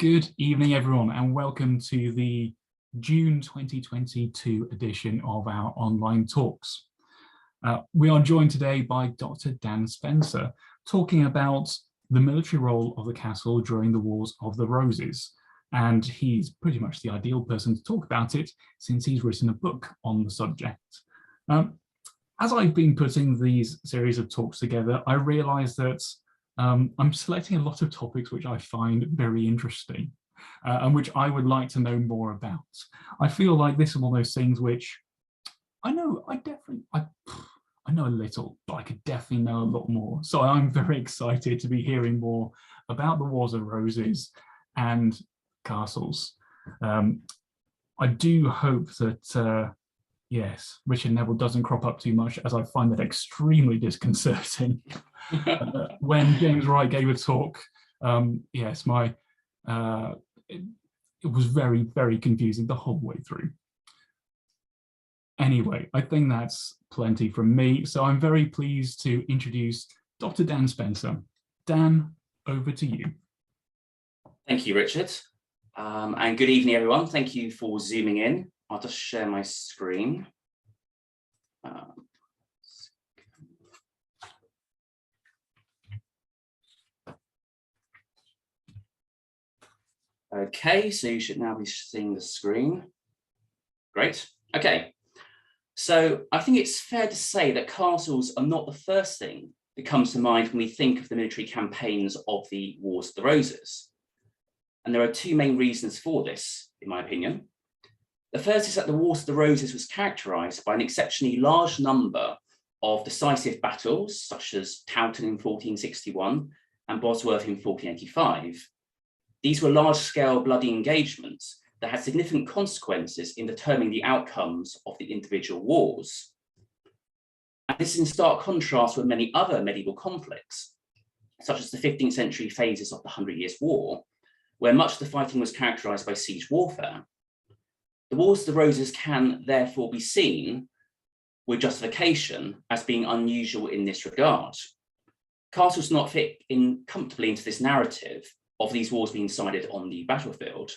Good evening, everyone, and welcome to the June 2022 edition of our online talks. We are joined today by Dr. Dan Spencer, talking about the military role of the castle during the Wars of the Roses. And he's pretty much the ideal person to talk about it, since he's written a book on the subject. As I've been putting these series of talks together, I realized that I'm selecting a lot of topics which I find very interesting and which I would like to know more about. I feel like this is one of those things which I know a little, but I could definitely know a lot more. So I'm very excited to be hearing more about the Wars of Roses and castles. I do hope that yes, Richard Neville doesn't crop up too much, as I find that extremely disconcerting. When James Wright gave a talk, yes, it was very, very confusing the whole way through. Anyway, I think that's plenty from me. So I'm very pleased to introduce Dr. Dan Spencer. Dan, over to you. Thank you, Richard. And good evening, everyone. Thank you for zooming in. I'll just share my screen. Okay, so you should now be seeing the screen. Great. Okay, so I think it's fair to say that castles are not the first thing that comes to mind when we think of the military campaigns of the Wars of the Roses. And there are two main reasons for this, in my opinion. The first is that the Wars of the Roses was characterised by an exceptionally large number of decisive battles, such as Towton in 1461 and Bosworth in 1485. These were large-scale bloody engagements that had significant consequences in determining the outcomes of the individual wars. And this is in stark contrast with many other medieval conflicts, such as the 15th century phases of the Hundred Years' War, where much of the fighting was characterised by siege warfare. The Wars of the Roses can therefore be seen with justification as being unusual in this regard. Castles do not fit in comfortably into this narrative of these wars being decided on the battlefield.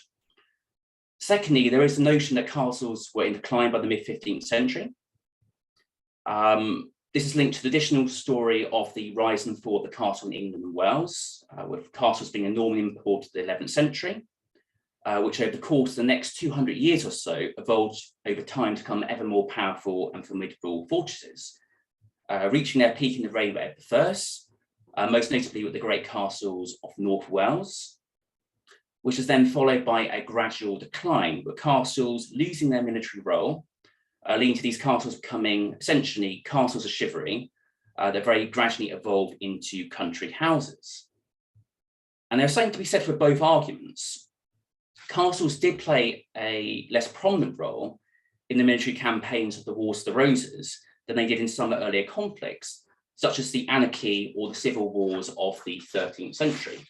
Secondly, there is the notion that castles were in decline by the mid-15th century. This is linked to the traditional story of the rise and fall of the castle in England and Wales, with castles being a Norman import to the 11th century, which over the course of the next 200 years or so evolved over time to become ever more powerful and formidable fortresses, reaching their peak in the reign of Edward I, most notably with the great castles of North Wales, which was then followed by a gradual decline, with castles losing their military role, leading to these castles becoming essentially castles of chivalry that very gradually evolved into country houses. And there's something to be said for both arguments. Castles did play a less prominent role in the military campaigns of the Wars of the Roses than they did in some earlier conflicts, such as the anarchy or the civil wars of the 13th century.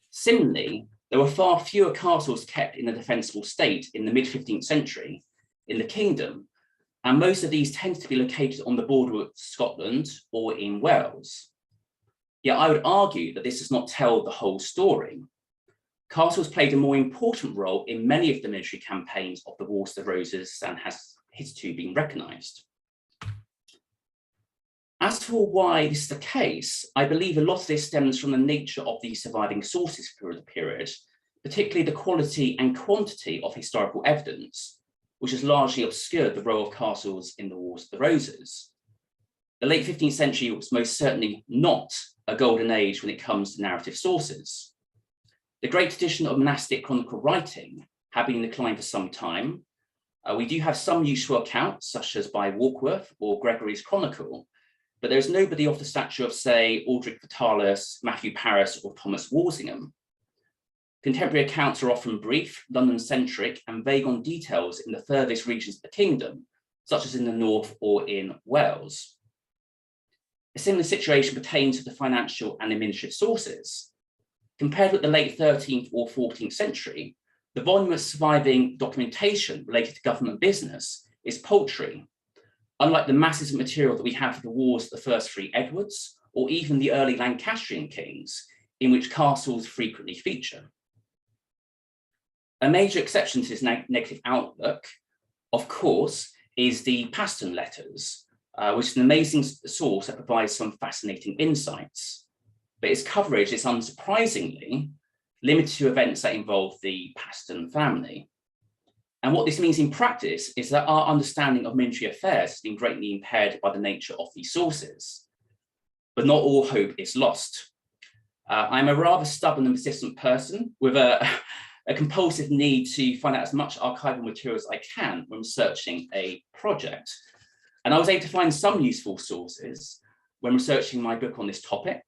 Similarly, there were far fewer castles kept in a defensible state in the mid-15th century in the kingdom, and most of these tended to be located on the border with Scotland or in Wales. Yet I would argue that this does not tell the whole story. Castles played a more important role in many of the military campaigns of the Wars of the Roses than has hitherto been recognised. As for why this is the case, I believe a lot of this stems from the nature of the surviving sources for the period, particularly the quality and quantity of historical evidence, which has largely obscured the role of castles in the Wars of the Roses. The late 15th century was most certainly not a golden age when it comes to narrative sources. The great tradition of monastic chronicle writing had been in decline for some time. We do have some useful accounts, such as by Warkworth or Gregory's Chronicle, but there's nobody of the stature of, say, Aldrich Vitalis, Matthew Paris, or Thomas Walsingham. Contemporary accounts are often brief, London-centric, and vague on details in the furthest regions of the kingdom, such as in the north or in Wales. A similar situation pertains to the financial and administrative sources. Compared with the late 13th or 14th century, the volume of surviving documentation related to government business is paltry, unlike the masses of material that we have for the wars of the first three Edwards, or even the early Lancastrian kings, in which castles frequently feature. A major exception to this negative outlook, of course, is the Paston letters, which is an amazing source that provides some fascinating insights. But its coverage is unsurprisingly limited to events that involve the Paston family. And what this means in practice is that our understanding of military affairs has been greatly impaired by the nature of these sources. But not all hope is lost. I'm a rather stubborn and persistent person with a compulsive need to find out as much archival material as I can when researching a project. And I was able to find some useful sources when researching my book on this topic,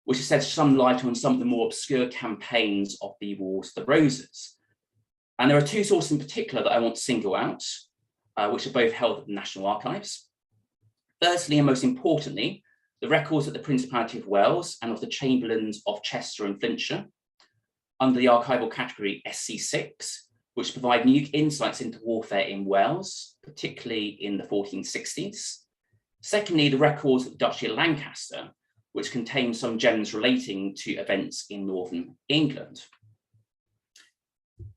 which has shed some light on some of the more obscure campaigns of the Wars of the Roses. And there are two sources in particular that I want to single out, which are both held at the National Archives. Firstly, and most importantly, the records of the Principality of Wales and of the Chamberlains of Chester and Flintshire, under the archival category SC6, which provide unique insights into warfare in Wales, particularly in the 1460s. Secondly, the records of the Duchy of Lancaster, which contain some gems relating to events in Northern England.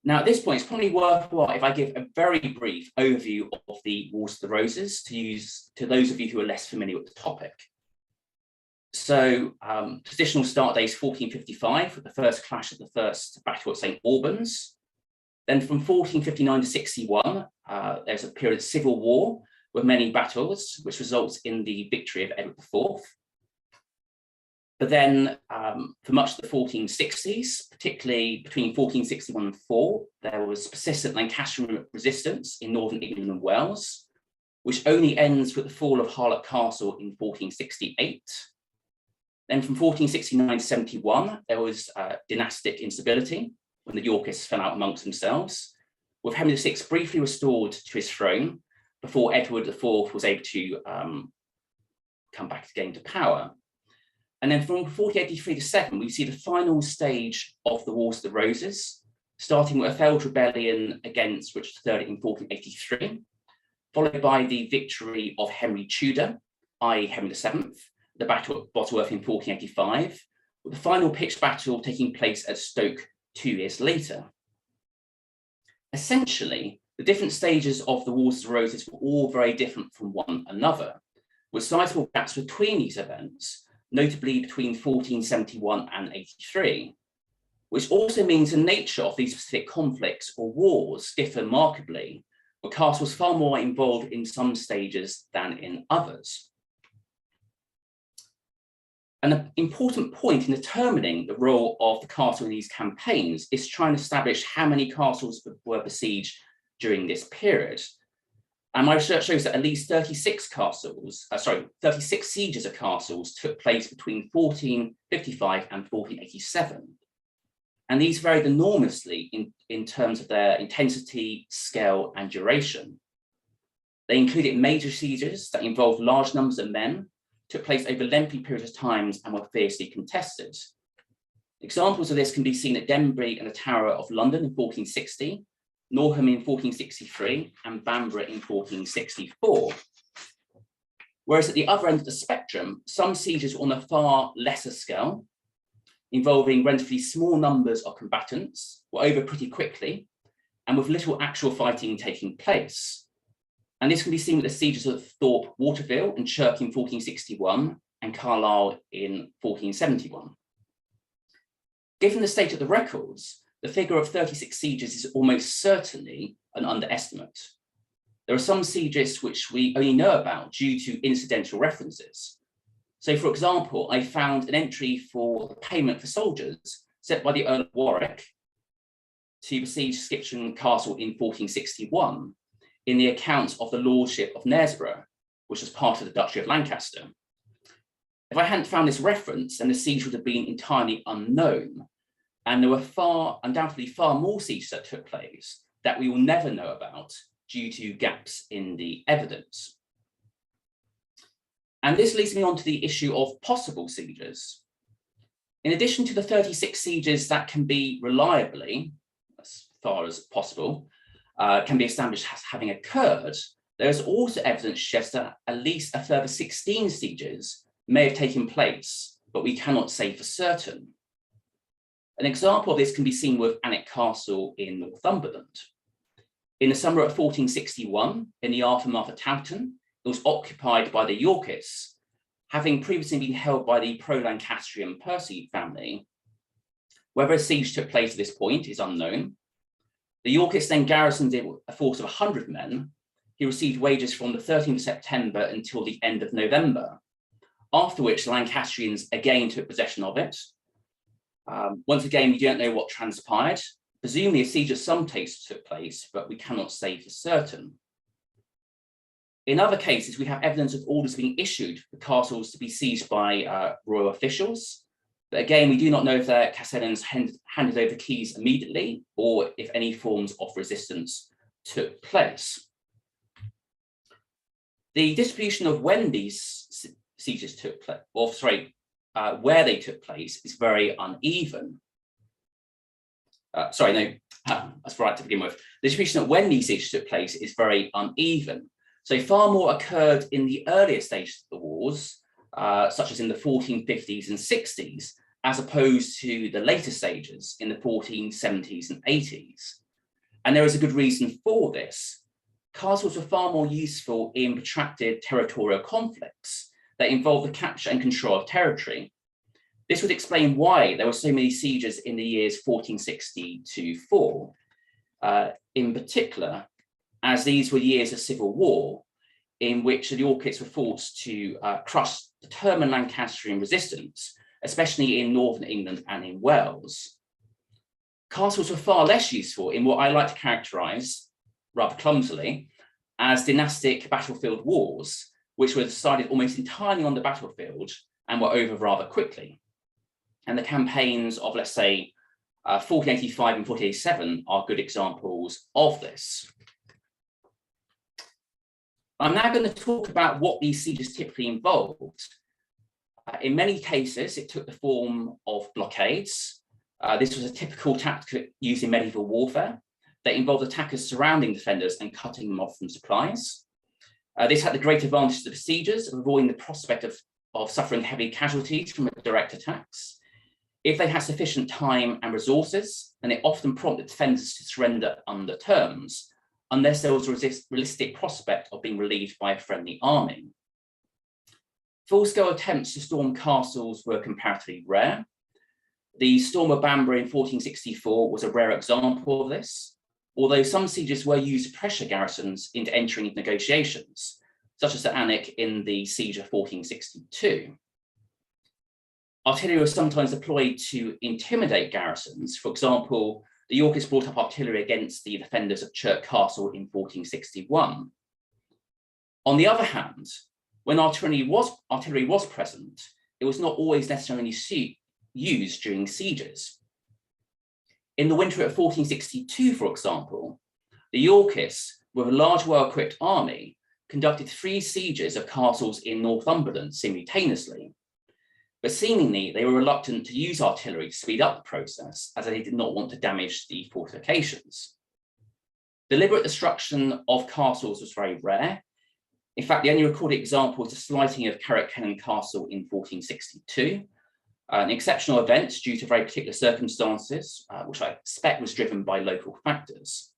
Now, at this point, it's probably worthwhile if I give a very brief overview of the Wars of the Roses to those of you who are less familiar with the topic. So, traditional start date is 1455 with the first clash of the First Battle at St. Albans. Then from 1459 to 61, there's a period of civil war with many battles, which results in the victory of Edward IV. But then for much of the 1460s, particularly between 1461 and 4, there was persistent Lancastrian resistance in Northern England and Wales, which only ends with the fall of Harlech Castle in 1468. Then from 1469 to 71, there was dynastic instability when the Yorkists fell out amongst themselves, with Henry VI briefly restored to his throne before Edward IV was able to come back again to power. And then from 1483 to 7, we see the final stage of the Wars of the Roses, starting with a failed rebellion against Richard III in 1483, followed by the victory of Henry Tudor, i.e. Henry VII, the Battle of Bosworth in 1485, with the final pitched battle taking place at Stoke 2 years later. Essentially, the different stages of the Wars of the Roses were all very different from one another, with sizable gaps between these events, notably between 1471 and 83, which also means the nature of these specific conflicts or wars differ markedly, with castles far more involved in some stages than in others. An important point in determining the role of the castle in these campaigns is trying to establish how many castles were besieged during this period. And my research shows that at least 36 sieges of castles took place between 1455 and 1487. And these varied enormously in terms of their intensity, scale, and duration. They included major sieges that involved large numbers of men, took place over lengthy periods of time, and were fiercely contested. Examples of this can be seen at Denbury and the Tower of London in 1460, Norham in 1463, and Bamborough in 1464. Whereas at the other end of the spectrum, some sieges were on a far lesser scale, involving relatively small numbers of combatants, were over pretty quickly, and with little actual fighting taking place. And this can be seen with the sieges of Thorpe Waterville and Chirk in 1461, and Carlisle in 1471. Given the state of the records, the figure of 36 sieges is almost certainly an underestimate. There are some sieges which we only know about due to incidental references. So, for example, I found an entry for the payment for soldiers set by the Earl of Warwick to besiege Skipton Castle in 1461 in the accounts of the Lordship of Knaresborough, which was part of the Duchy of Lancaster. If I hadn't found this reference, then the siege would have been entirely unknown. And there were undoubtedly far more sieges that took place that we will never know about due to gaps in the evidence. And this leads me on to the issue of possible sieges. In addition to the 36 sieges that can be reliably, as far as possible, can be established as having occurred, there is also evidence to suggest that at least a further 16 sieges may have taken place, but we cannot say for certain. An example of this can be seen with Alnwick Castle in Northumberland. In the summer of 1461, in the aftermath of Towton, it was occupied by the Yorkists, having previously been held by the pro-Lancastrian Percy family. Whether a siege took place at this point is unknown. The Yorkists then garrisoned it with a force of 100 men, who received wages from the 13th of September until the end of November, after which the Lancastrians again took possession of it. Once again, we don't know what transpired. Presumably a siege of some taste took place, but we cannot say for certain. In other cases, we have evidence of orders being issued for castles to be seized by royal officials. But again, we do not know if the Castellans handed over the keys immediately or if any forms of resistance took place. The distribution of when these sieges took place, where they took place, is very uneven. That's right to begin with. The distribution of when these sieges took place is very uneven. So far more occurred in the earlier stages of the wars, such as in the 1450s and 60s, as opposed to the later stages in the 1470s and 80s. And there is a good reason for this. Castles were far more useful in protracted territorial conflicts that involved the capture and control of territory. This would explain why there were so many sieges in the years 1460 to 4, in particular, as these were years of civil war in which the Yorkists were forced to crush determined Lancastrian resistance, especially in northern England and in Wales. Castles were far less useful in what I like to characterise, rather clumsily, as dynastic battlefield wars, which were decided almost entirely on the battlefield and were over rather quickly. And the campaigns of, let's say, 1485 and 1487 are good examples of this. I'm now going to talk about what these sieges typically involved. In many cases, it took the form of blockades. This was a typical tactic used in medieval warfare that involved attackers surrounding defenders and cutting them off from supplies. This had the great advantage to the besiegers of avoiding the prospect of suffering heavy casualties from direct attacks. If they had sufficient time and resources, then it often prompted defenders to surrender under terms, unless there was a realistic prospect of being relieved by a friendly army. Full-scale attempts to storm castles were comparatively rare. The storm of Bamburgh in 1464 was a rare example of this, although some sieges were used to pressure garrisons into entering negotiations, such as at Alnwick in the siege of 1462. Artillery was sometimes deployed to intimidate garrisons. For example, the Yorkists brought up artillery against the defenders of Chirk Castle in 1461. On the other hand, when artillery was present, it was not always necessarily used during sieges. In the winter of 1462, for example, the Yorkists, with a large, well-equipped army, conducted 3 sieges of castles in Northumberland simultaneously. But seemingly, they were reluctant to use artillery to speed up the process, as they did not want to damage the fortifications. Deliberate destruction of castles was very rare. In fact, the only recorded example is the slighting of Carrickkenan Castle in 1462, an exceptional event due to very particular circumstances, which I expect was driven by local factors.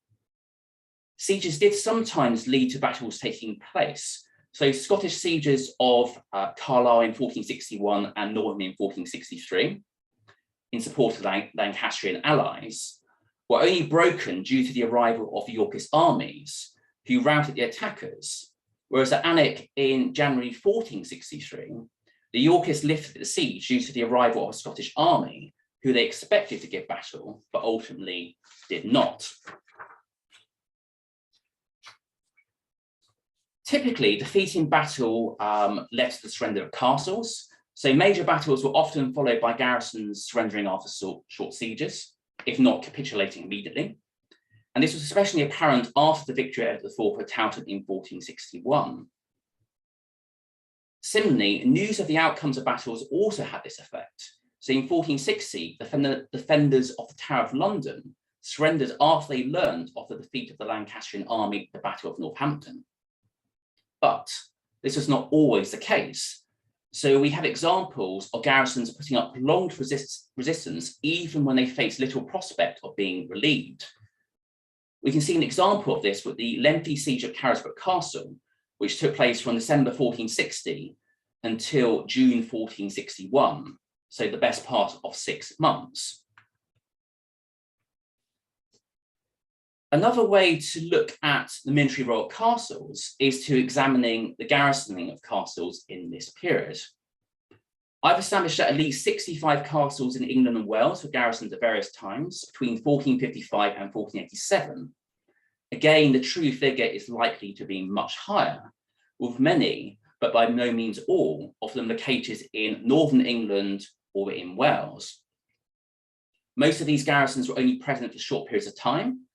Sieges did sometimes lead to battles taking place. So Scottish sieges of Carlisle in 1461 and Northam in 1463, in support of Lancastrian allies, were only broken due to the arrival of the Yorkist armies, who routed the attackers, whereas at Alnwick in January 1463, the Yorkists lifted the siege due to the arrival of a Scottish army, who they expected to give battle, but ultimately did not. Typically, defeat in battle led to the surrender of castles. So major battles were often followed by garrisons surrendering after short sieges, if not capitulating immediately. And this was especially apparent after the victory at the Fall of Towton in 1461. Similarly, news of the outcomes of battles also had this effect. So in 1460, defenders of the Tower of London surrendered after they learned of the defeat of the Lancastrian army at the Battle of Northampton. But this was not always the case. So we have examples of garrisons putting up prolonged resistance even when they face little prospect of being relieved. We can see an example of this with the lengthy siege of Carisbrooke Castle, which took place from December 1460 until June 1461, so the best part of 6 months. Another way to look at the military role of castles is to examining the garrisoning of castles in this period. I've established that at least 65 castles in England and Wales were garrisoned at various times between 1455 and 1487. Again, the true figure is likely to be much higher, with many, but by no means all, of them located in northern England or in Wales. Most of these garrisons were only present for short periods of time,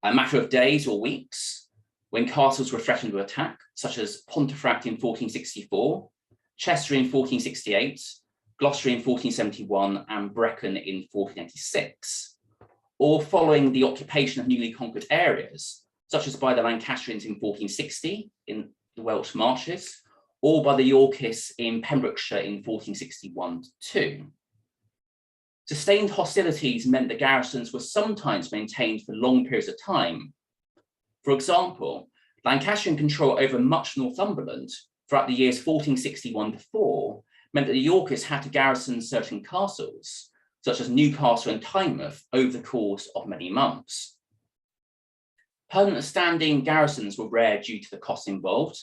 a matter of days or weeks, when castles were threatened with attack, such as Pontefract in 1464, Chester in 1468, Gloucester in 1471, and Brecon in 1486, or following the occupation of newly conquered areas, such as by the Lancastrians in 1460 in the Welsh Marches, or by the Yorkists in Pembrokeshire in 1461-2. Sustained hostilities meant that garrisons were sometimes maintained for long periods of time. For example, Lancastrian control over much Northumberland throughout the years 1461-4 meant that the Yorkists had to garrison certain castles, such as Newcastle and Tynemouth, over the course of many months. Permanent standing garrisons were rare due to the costs involved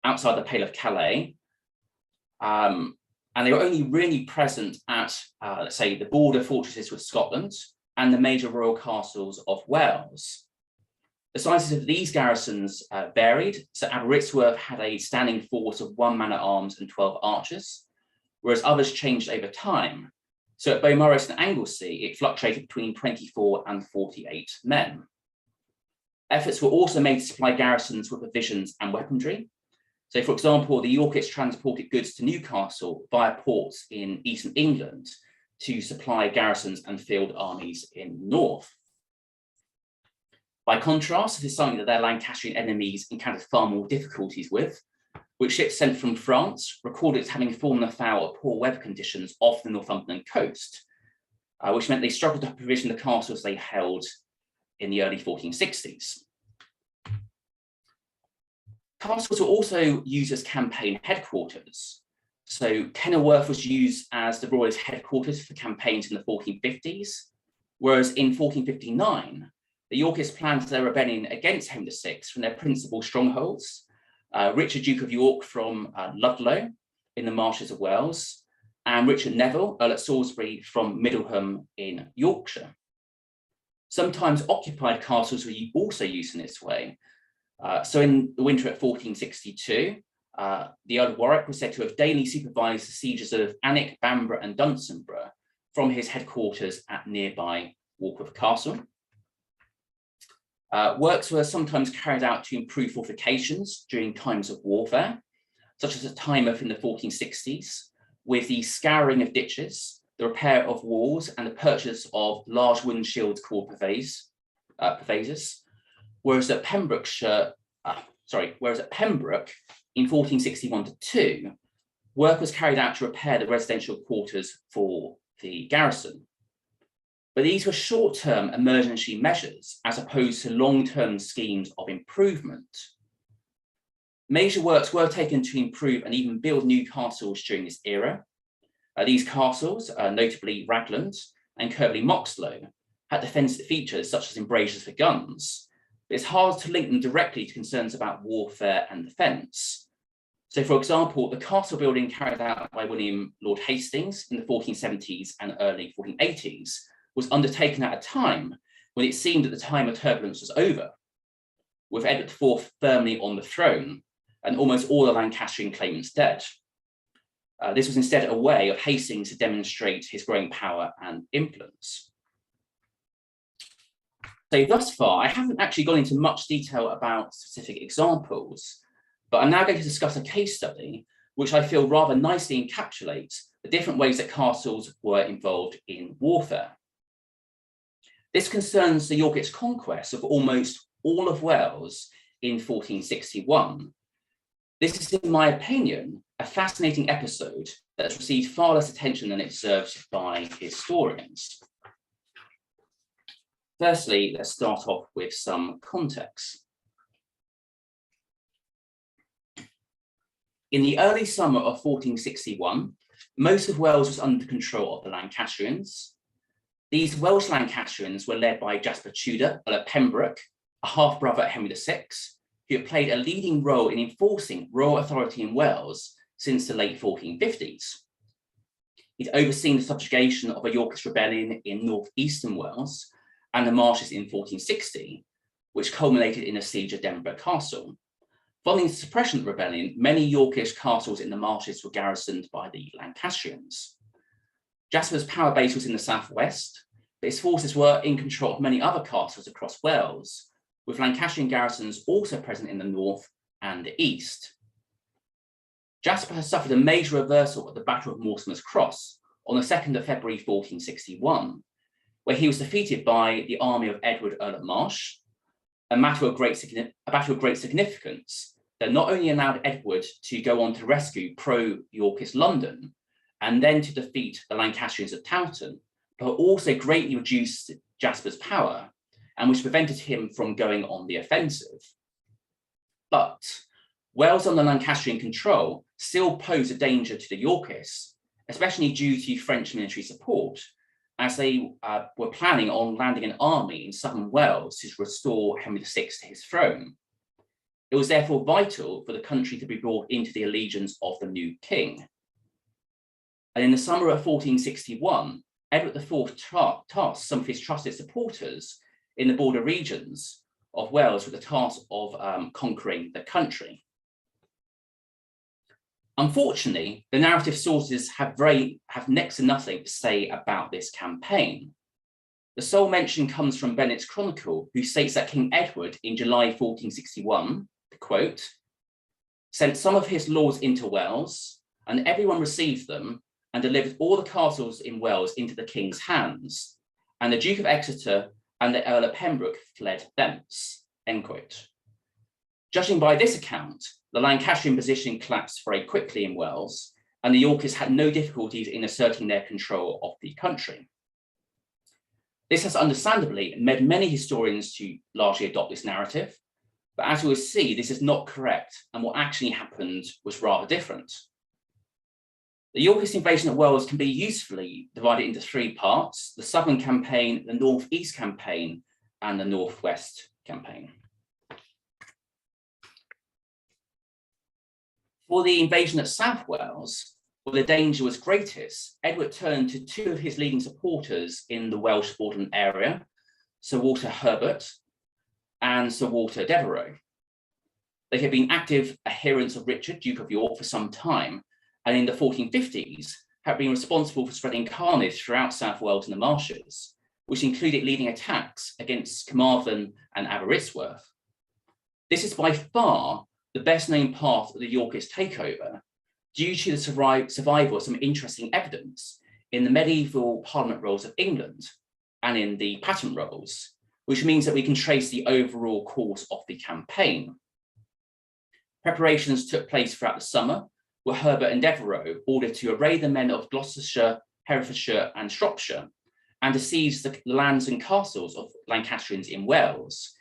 outside the Pale of Calais, and they were only really present at, let's say, the border fortresses with Scotland and the major royal castles of Wales. The sizes of these garrisons varied. So Aberystwyth had a standing force of 1 man-at-arms and 12 archers, whereas others changed over time. So at Beaumaris and Anglesey, it fluctuated between 24 and 48 men. Efforts were also made to supply garrisons with provisions and weaponry. So, for example, the Yorkists transported goods to Newcastle via ports in eastern England to supply garrisons and field armies in the north. By contrast, it is something that their Lancastrian enemies encountered far more difficulties with, which ships sent from France recorded as having fallen afoul of poor weather conditions off the Northumberland coast, which meant they struggled to provision the castles they held in the early 1460s. Castles were also used as campaign headquarters. So Kenilworth was used as the royalist headquarters for campaigns in the 1450s, whereas in 1459, the Yorkists planned their rebellion against Henry VI from their principal strongholds, Richard, Duke of York from Ludlow in the marshes of Wales, and Richard Neville, Earl at Salisbury from Middleham in Yorkshire. Sometimes occupied castles were also used in this way. So in the winter of 1462, the Earl of Warwick was said to have daily supervised the sieges of Alnwick, Bamburgh, and Dunstanburgh from his headquarters at nearby Warkworth Castle. Works were sometimes carried out to improve fortifications during times of warfare, such as at Tynemouth in the 1460s, with the scouring of ditches, the repair of walls, and the purchase of large wooden shields called purveyors. Whereas at Pembroke in 1461-2, work was carried out to repair the residential quarters for the garrison. But these were short-term emergency measures as opposed to long-term schemes of improvement. Major works were taken to improve and even build new castles during this era. These castles, notably Ragland and Kirkby Moxlow, had defensive features such as embrasures for guns, but it's hard to link them directly to concerns about warfare and defence. So, for example, the castle building carried out by William Lord Hastings in the 1470s and early 1480s was undertaken at a time when it seemed that the time of turbulence was over, with Edward IV firmly on the throne and almost all the Lancastrian claimants dead. This was instead a way of Hastings to demonstrate his growing power and influence. So thus far, I haven't actually gone into much detail about specific examples, but I'm now going to discuss a case study which I feel rather nicely encapsulates the different ways that castles were involved in warfare. This concerns the Yorkist conquest of almost all of Wales in 1461. This is, in my opinion, a fascinating episode that has received far less attention than it deserves by historians. Firstly, let's start off with some context. In the early summer of 1461, most of Wales was under the control of the Lancastrians. These Welsh Lancastrians were led by Jasper Tudor, Earl of Pembroke, a half-brother of Henry VI, who had played a leading role in enforcing royal authority in Wales since the late 1450s. He'd overseen the subjugation of a Yorkist rebellion in northeastern Wales and the marshes in 1460, which culminated in the siege of Denborough Castle. Following the suppression of the rebellion, many Yorkish castles in the marshes were garrisoned by the Lancastrians. Jasper's power base was in the southwest, but his forces were in control of many other castles across Wales, with Lancastrian garrisons also present in the north and the east. Jasper has suffered a major reversal at the Battle of Mortimer's Cross on the 2nd of February 1461, where he was defeated by the army of Edward, Earl of March, a battle of great significance that not only allowed Edward to go on to rescue pro-Yorkist London and then to defeat the Lancastrians at Towton, but also greatly reduced Jasper's power and which prevented him from going on the offensive. But Wales under Lancastrian control still posed a danger to the Yorkists, especially due to French military support, as they were planning on landing an army in southern Wales to restore Henry VI to his throne. It was therefore vital for the country to be brought into the allegiance of the new king. And in the summer of 1461, Edward IV tasked some of his trusted supporters in the border regions of Wales with the task of conquering the country. Unfortunately, the narrative sources have next to nothing to say about this campaign. The sole mention comes from Bennet's Chronicle, who states that King Edward in July 1461, quote, sent some of his lords into Wales, and everyone received them and delivered all the castles in Wales into the king's hands, and the Duke of Exeter and the Earl of Pembroke fled thence, end quote. Judging by this account, the Lancastrian position collapsed very quickly in Wales, and the Yorkists had no difficulties in asserting their control of the country. This has understandably led many historians to largely adopt this narrative, but as we will see, this is not correct, and what actually happened was rather different. The Yorkist invasion of Wales can be usefully divided into three parts: the Southern Campaign, the North-East Campaign, and the North-West Campaign. For the invasion of South Wales, where the danger was greatest, Edward turned to two of his leading supporters in the Welsh borderland area, Sir Walter Herbert and Sir Walter Devereux. They had been active adherents of Richard, Duke of York, for some time, and in the 1450s had been responsible for spreading carnage throughout South Wales and the marshes, which included leading attacks against Carmarthen and Aberystwyth. This is by far the best known path of the Yorkist takeover, due to the survival of some interesting evidence in the medieval Parliament rolls of England and in the patent rolls, which means that we can trace the overall course of the campaign. Preparations took place throughout the summer, where Herbert and Devereux ordered to array the men of Gloucestershire, Herefordshire, and Shropshire, and to seize the lands and castles of Lancastrians in Wales,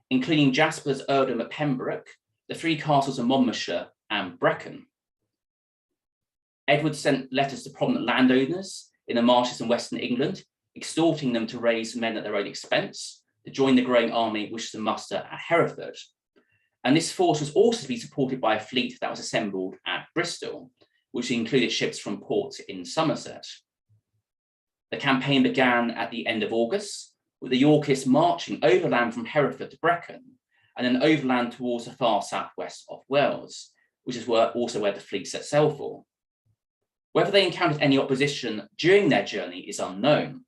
including Jasper's earldom at Pembroke, the three castles of Monmouthshire and Brecon. Edward sent letters to prominent landowners in the marshes in Western England, extorting them to raise men at their own expense to join the growing army which was to muster at Hereford. And this force was also to be supported by a fleet that was assembled at Bristol, which included ships from ports in Somerset. The campaign began at the end of August, with the Yorkists marching overland from Hereford to Brecon, and then overland towards the far southwest of Wales, which is also where the fleet set sail for. Whether they encountered any opposition during their journey is unknown,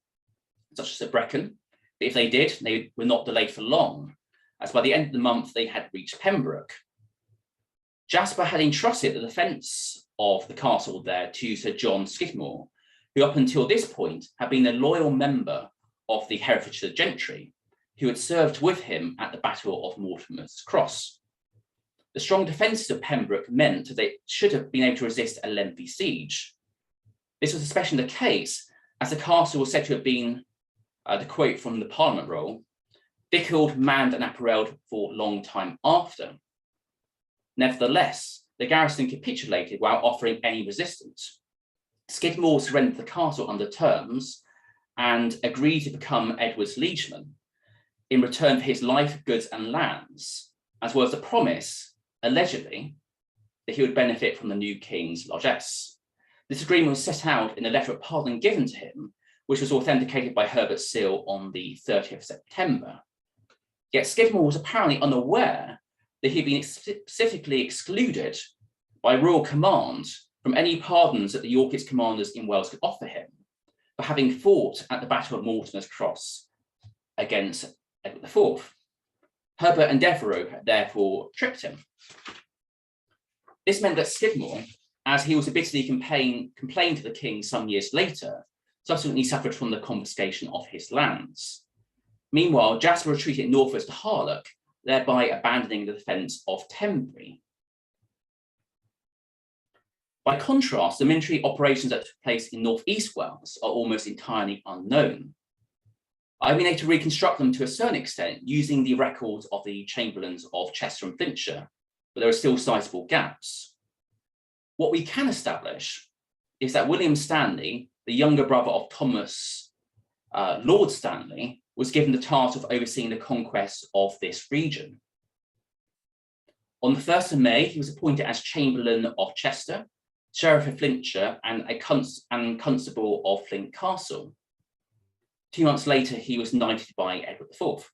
such as at Brecon, but if they did, they were not delayed for long, as by the end of the month they had reached Pembroke. Jasper had entrusted the defence of the castle there to Sir John Skidmore, who up until this point had been a loyal member of the Herefordshire gentry, who had served with him at the Battle of Mortimer's Cross. The strong defences of Pembroke meant that they should have been able to resist a lengthy siege. This was especially the case as the castle was said to have been, the quote from the Parliament roll, victualled, manned and apparelled for a long time after. Nevertheless, the garrison capitulated without offering any resistance. Skidmore surrendered the castle under terms and agreed to become Edward's liegeman in return for his life, goods and lands, as well as the promise, allegedly, that he would benefit from the new king's largesse. This agreement was set out in a letter of pardon given to him, which was authenticated by Herbert Seal on the 30th of September. Yet Skidmore was apparently unaware that he'd been specifically excluded by royal command from any pardons that the Yorkist commanders in Wales could offer him for having fought at the Battle of Mortimer's Cross against Edward IV. Herbert and Devereux had therefore tricked him. This meant that Skidmore, as he was bitterly complained to the king some years later, subsequently suffered from the confiscation of his lands. Meanwhile, Jasper retreated northwards to Harlech, thereby abandoning the defence of Tenbury. By contrast, the military operations that took place in North East Wales are almost entirely unknown. I've been able to reconstruct them to a certain extent using the records of the Chamberlains of Chester and Flintshire, but there are still sizable gaps. What we can establish is that William Stanley, the younger brother of Thomas Lord Stanley, was given the task of overseeing the conquest of this region. On the 1st of May, he was appointed as Chamberlain of Chester, Sheriff of Flintshire, and Constable of Flint Castle. 2 months later, he was knighted by Edward IV.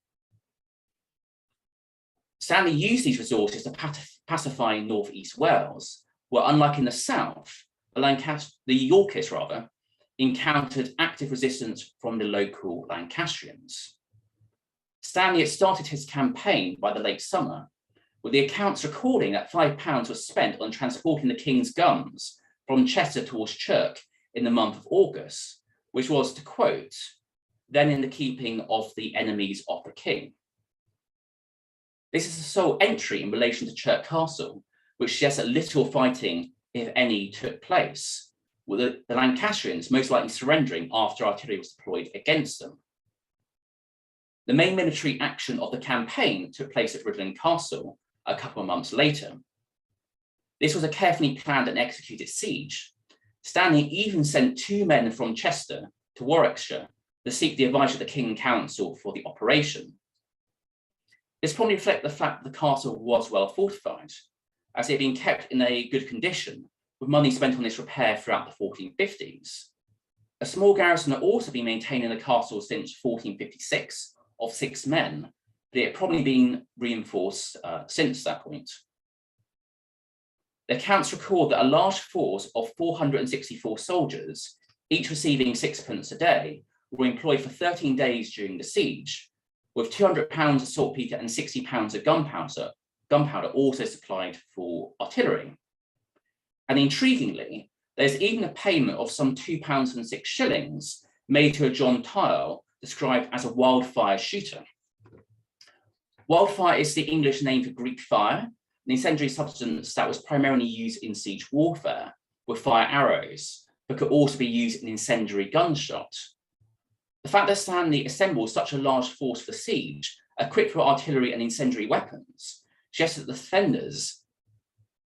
Stanley used these resources to pacify North East Wales, where, unlike in the south, the Yorkists encountered active resistance from the local Lancastrians. Stanley had started his campaign by the late summer, with the accounts recording that £5 was spent on transporting the king's guns from Chester towards Chirk in the month of August, which was, to quote, then in the keeping of the enemies of the king. This is the sole entry in relation to Chirk Castle, which suggests that little fighting, if any, took place, with the Lancastrians most likely surrendering after artillery was deployed against them. The main military action of the campaign took place at Rhuddlan Castle a couple of months later. This was a carefully planned and executed siege. Stanley even sent 2 men from Chester to Warwickshire to seek the advice of the King and Council for the operation. This probably reflects the fact that the castle was well fortified, as it had been kept in a good condition, with money spent on its repair throughout the 1450s. A small garrison had also been maintained in the castle since 1456 of 6 men, but it had probably been reinforced since that point. The accounts record that a large force of 464 soldiers, each receiving 6 a day, were employed for 13 days during the siege, with £200 of saltpetre and £60 of gunpowder also supplied for artillery. And intriguingly, there's even a payment of some £2.06 made to a John Tile, described as a wildfire shooter. Wildfire is the English name for Greek fire, an incendiary substance that was primarily used in siege warfare with fire arrows, but could also be used in incendiary gunshot. The fact that Stanley assembled such a large force for siege, equipped with artillery and incendiary weapons, suggests that the defenders,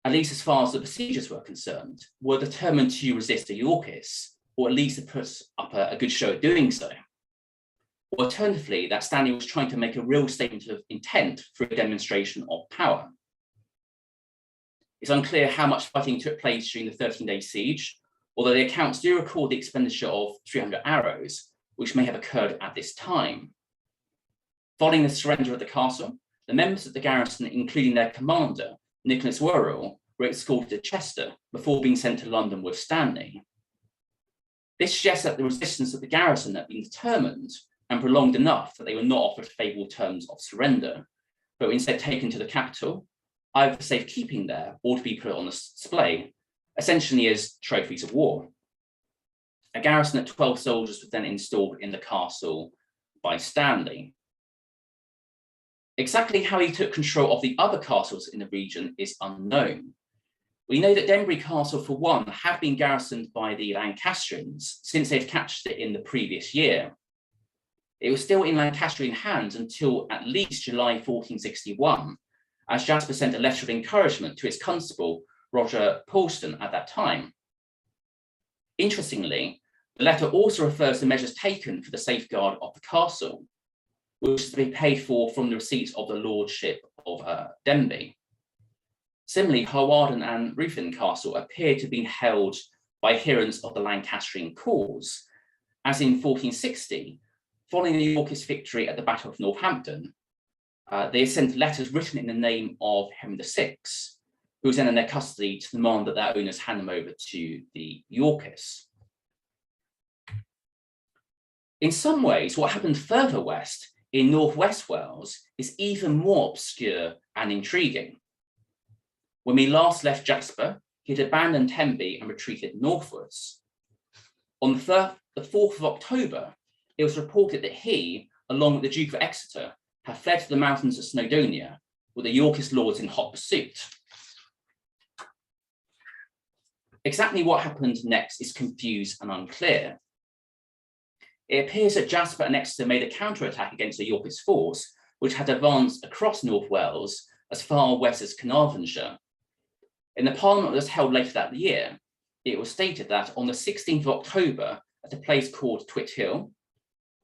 at least as far as the besiegers were concerned, were determined to resist the Yorkists, or at least to put up a good show at doing so. Alternatively, that Stanley was trying to make a real statement of intent through a demonstration of power. It's unclear how much fighting took place during the 13-day siege, although the accounts do record the expenditure of 300 arrows, which may have occurred at this time. Following the surrender of the castle, the members of the garrison, including their commander, Nicholas Worrell, were escorted to Chester before being sent to London with Stanley. This suggests that the resistance of the garrison had been determined and prolonged enough that they were not offered favourable terms of surrender, but were instead taken to the capital, either for safekeeping there or to be put on display, essentially as trophies of war. A garrison of 12 soldiers was then installed in the castle by Stanley. Exactly how he took control of the other castles in the region is unknown. We know that Denbury Castle, for one, had been garrisoned by the Lancastrians since they'd captured it in the previous year. It was still in Lancastrian hands until at least July 1461, as Jasper sent a letter of encouragement to his constable, Roger Paulston, at that time. Interestingly, the letter also refers to measures taken for the safeguard of the castle, which is to be paid for from the receipts of the lordship of Denbigh. Similarly, Hawarden and Ruthven Castle appear to have been held by adherents of the Lancastrian cause, as in 1460, following the Yorkist victory at the Battle of Northampton, they sent letters written in the name of Henry VI, who was then in their custody, to demand that their owners hand them over to the Yorkists. In some ways, what happened further west in northwest Wales is even more obscure and intriguing. When we last left Jasper, he had abandoned Tenby and retreated northwards. On the 4th of October, it was reported that he, along with the Duke of Exeter, had fled to the mountains of Snowdonia, with the Yorkist lords in hot pursuit. Exactly what happened next is confused and unclear. It appears that Jasper and Exeter made a counterattack against the Yorkist force, which had advanced across North Wales as far west as Carnarvonshire. In the Parliament that was held later that year, it was stated that on the 16th of October, at a place called Twit Hill,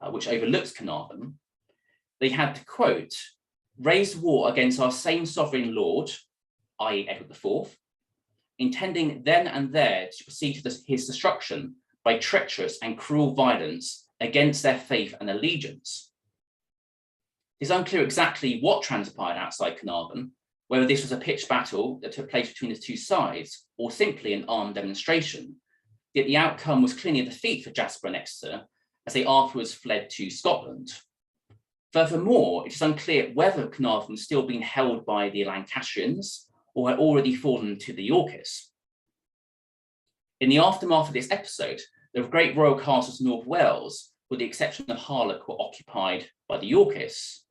which overlooks Carnarvon, they had to, quote, raised war against our same sovereign lord, i.e. Edward IV, intending then and there to proceed to his destruction by treacherous and cruel violence against their faith and allegiance. It is unclear exactly what transpired outside Carnarvon, whether this was a pitched battle that took place between the two sides or simply an armed demonstration, yet the outcome was clearly a defeat for Jasper and Exeter, as they afterwards fled to Scotland. Furthermore, it is unclear whether Carnarvon was still being held by the Lancastrians or had already fallen to the Yorkists. In the aftermath of this episode, the great royal castles of North Wales, with the exception of Harlech, were occupied by the Yorkists.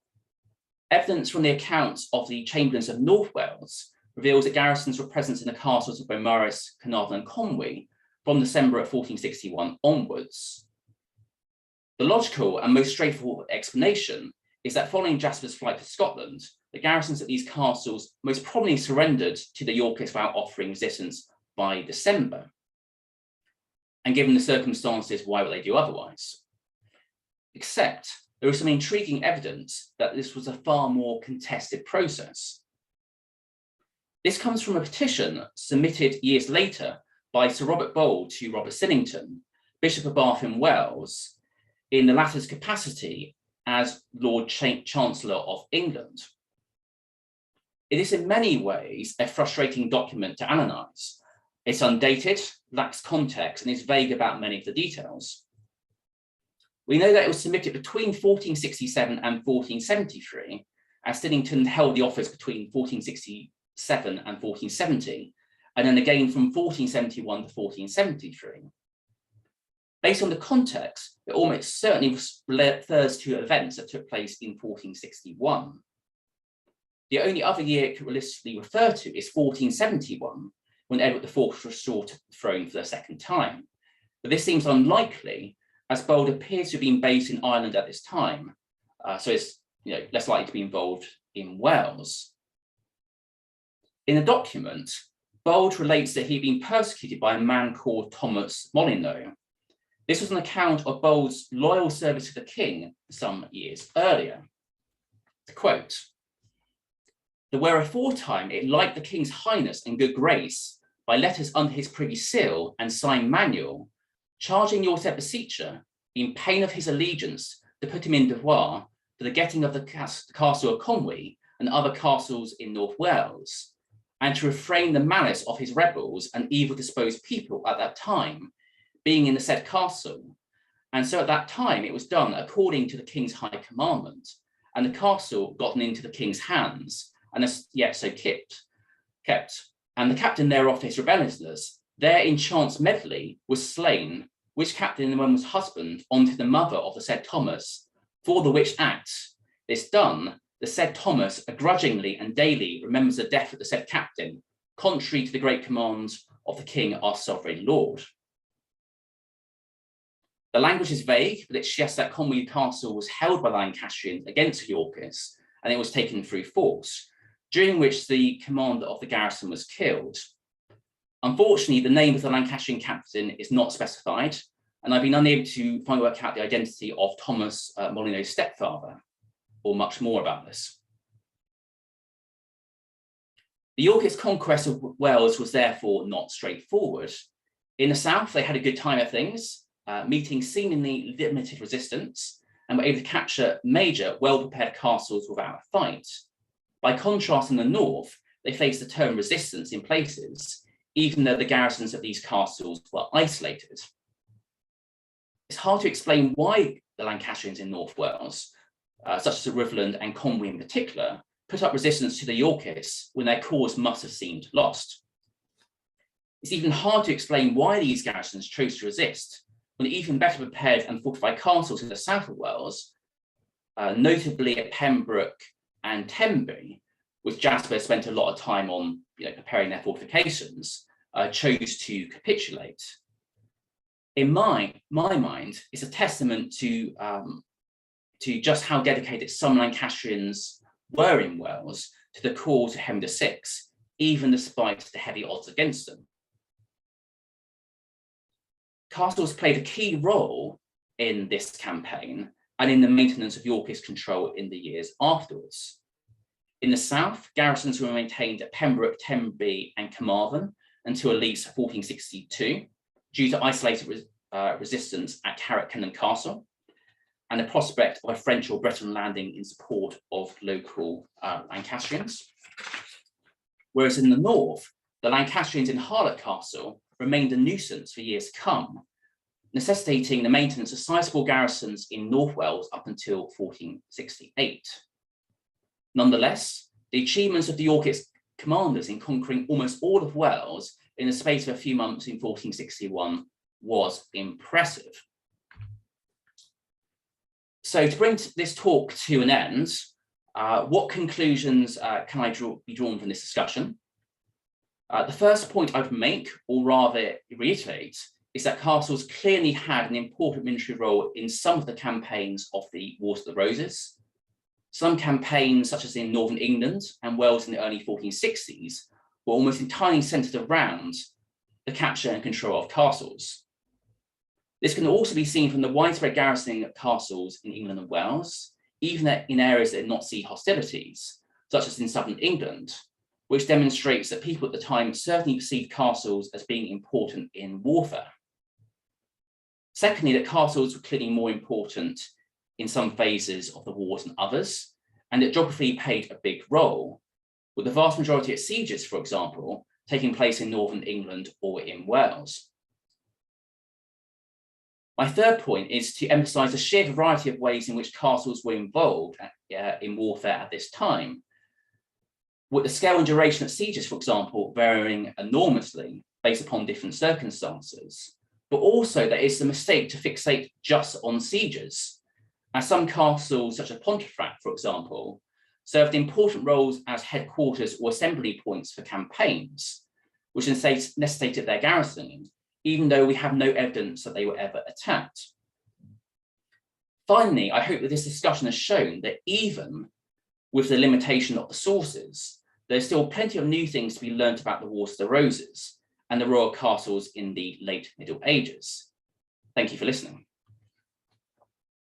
Evidence from the accounts of the Chamberlains of North Wales reveals that garrisons were present in the castles of Beaumaris, Carnarvon and Conwy from December of 1461 onwards. The logical and most straightforward explanation is that following Jasper's flight to Scotland, the garrisons at these castles most probably surrendered to the Yorkists without offering resistance by December. And given the circumstances, why would they do otherwise? Except there is some intriguing evidence that this was a far more contested process. This comes from a petition submitted years later by Sir Robert Bowld to Robert Sillington, Bishop of Bath in Wales, in the latter's capacity as Lord Chancellor of England. It is in many ways a frustrating document to analyse. It's undated, lacks context, and is vague about many of the details. We know that it was submitted between 1467 and 1473, as Sillington held the office between 1467 and 1470, and then again from 1471 to 1473. Based on the context, it almost certainly refers to events that took place in 1461. The only other year it could realistically refer to is 1471, when Edward IV was restored to the throne for the second time. But this seems unlikely, as Bowld appears to have been based in Ireland at this time, so it's less likely to be involved in Wales. In the document, Bowld relates that he'd been persecuted by a man called Thomas Molyneux. This was an account of Bowld's loyal service to the king some years earlier. To quote, "That where aforetime it liked the king's highness and good grace, by letters under his privy seal and signed manual, charging your said beseecher, in pain of his allegiance, to put him in devoir for the getting of the castle of Conwy and other castles in North Wales, and to refrain the malice of his rebels and evil disposed people at that time, being in the said castle. And so at that time it was done according to the king's high commandment, and the castle gotten into the king's hands, and as yet so kept. And the captain thereof his rebelliousness, there in chance medley was slain, which captain when was husband unto the mother of the said Thomas, for the which act, this done, the said Thomas grudgingly and daily remembers the death of the said captain, contrary to the great commands of the king, our sovereign lord. The language is vague, but it suggests that Conwy Castle was held by the Lancastrians against the Yorkists, and it was taken through force, during which the commander of the garrison was killed. Unfortunately, the name of the Lancastrian captain is not specified, and I've been unable to work out the identity of Thomas Molyneux's stepfather, or much more about this. The Yorkist conquest of Wales was therefore not straightforward. In the south, they had a good time of things, meeting seemingly limited resistance, and were able to capture major, well-prepared castles without a fight. By contrast, in the north, they faced a term resistance in places, even though the garrisons of these castles were isolated. It's hard to explain why the Lancastrians in North Wales, such as Rutherland and Conwy in particular, put up resistance to the Yorkists when their cause must have seemed lost. It's even hard to explain why these garrisons chose to resist when even better prepared and fortified castles in the south of Wales, notably at Pembroke and Tenby, which Jasper spent a lot of time on preparing their fortifications, chose to capitulate. In my mind, it's a testament to just how dedicated some Lancastrians were in Wales to the call to Henry VI, even despite the heavy odds against them. Castles played a key role in this campaign and in the maintenance of Yorkist control in the years afterwards. In the south, garrisons were maintained at Pembroke, Tenby, and Carmarthen until at least 1462, due to isolated resistance at Carrickfergus Castle and the prospect of a French or Breton landing in support of local Lancastrians. Whereas in the north, the Lancastrians in Harlech Castle remained a nuisance for years to come, necessitating the maintenance of sizable garrisons in North Wales up until 1468. Nonetheless, the achievements of the Yorkist commanders in conquering almost all of Wales in the space of a few months in 1461 was impressive. So to bring this talk to an end, what conclusions can be drawn from this discussion? The first point I would make, or rather reiterate, is that castles clearly had an important military role in some of the campaigns of the Wars of the Roses. Some campaigns, such as in Northern England and Wales in the early 1460s, were almost entirely centred around the capture and control of castles. This can also be seen from the widespread garrisoning of castles in England and Wales, even in areas that did not see hostilities, such as in southern England, which demonstrates that people at the time certainly perceived castles as being important in warfare. Secondly, that castles were clearly more important in some phases of the wars than others, and that geography played a big role, with the vast majority of sieges, for example, taking place in northern England or in Wales. My third point is to emphasise the sheer variety of ways in which castles were involved in warfare at this time, with the scale and duration of sieges, for example, varying enormously based upon different circumstances. But also that it's a mistake to fixate just on sieges, as some castles, such as Pontefract, for example, served important roles as headquarters or assembly points for campaigns, which necessitated their garrisoning, even though we have no evidence that they were ever attacked. Finally, I hope that this discussion has shown that even with the limitation of the sources, there's still plenty of new things to be learnt about the Wars of the Roses and the royal castles in the late Middle Ages. Thank you for listening.